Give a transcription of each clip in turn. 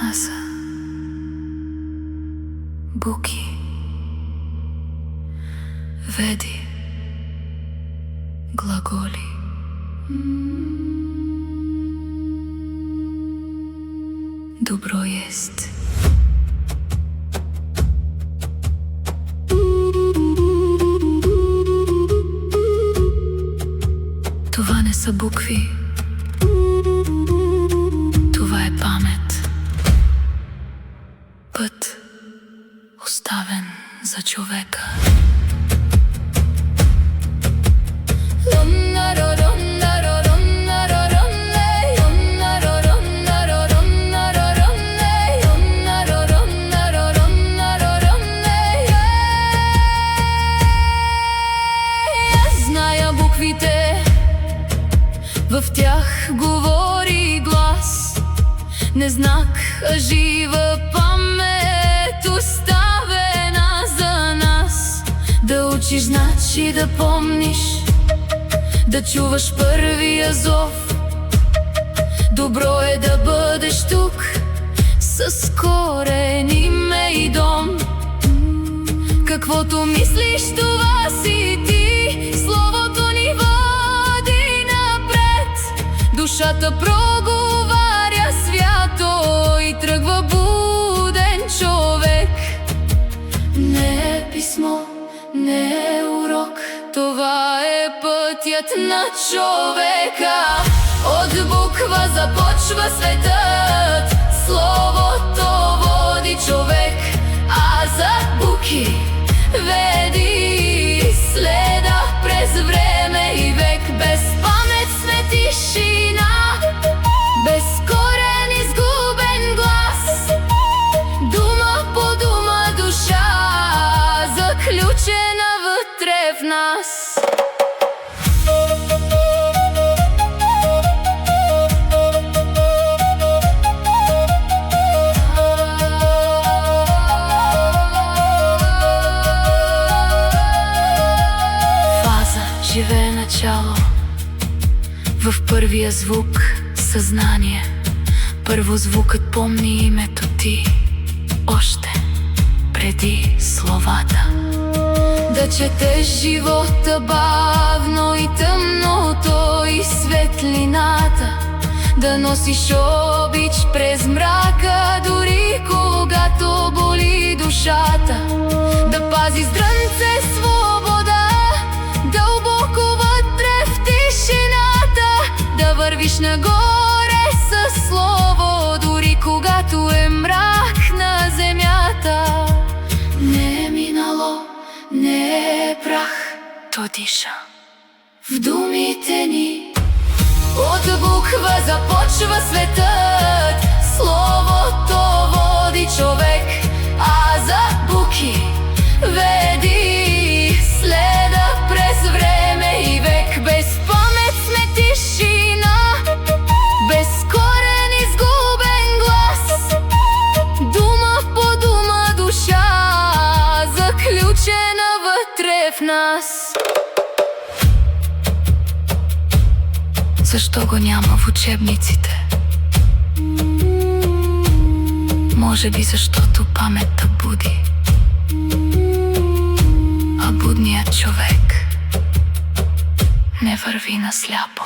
а за буки веди глаголи. Добро есть. Това не са букви, това е памет. Път, оставен за човека. Зная буквите, в тях говори глас. Не знак, а жива памет, оставена за нас. Да учиш значи да помниш, да чуваш първия зов. Добро е да бъдеш тук, с корен, име и дом. Каквото мислиш, това си ти. Словото ни води напред. Душата проговаря свято и тръгва буден човек. Не е писмо, не е урок, това е пътят на човека. От буква започва светът, словото води човек, а за буки веди следа през време и век. Без памет сме тишина, без корен изгубен глас. Дума по дума душа, заключена вътре в нас. Живее начало, в първия звук съзнание. Първо звукът помни името ти, още преди словата. Да четеш живота бавно, и тъмното, и светлината. Да носиш обич през мрака, дори когато боли душата. Да пазиш зрънце свобода, дълбоко вътре в тишината. Да вървиш нагоре със слово, дори когато е мрак на земята. Не е минало, не е прах, то диша в думите ни. От буква започва светът, словото води човек, а за буки веди следа през време и век. Без памет сме тишина, без корен изгубен глас. Дума по дума душа, заключена вътре в нас. Защо го няма в учебниците? Може би защото паметта буди, а будният човек не върви насляпо.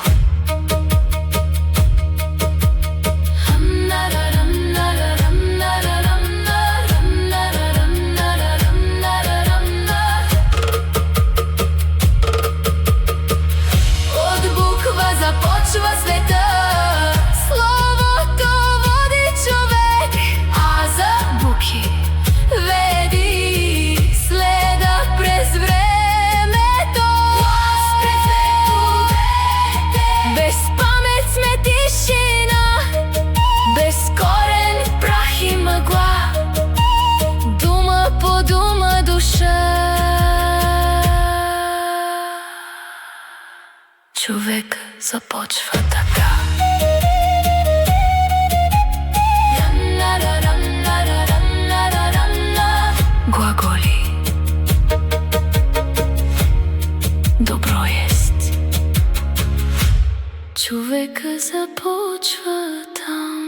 От буква започва света, словото води човек, а за буки веди следа през времето. Без памет сме тишина, без корен прах и мъгла. Дума по дума душа, човек започва така. Глаголи. Добро есть. Човека започва там.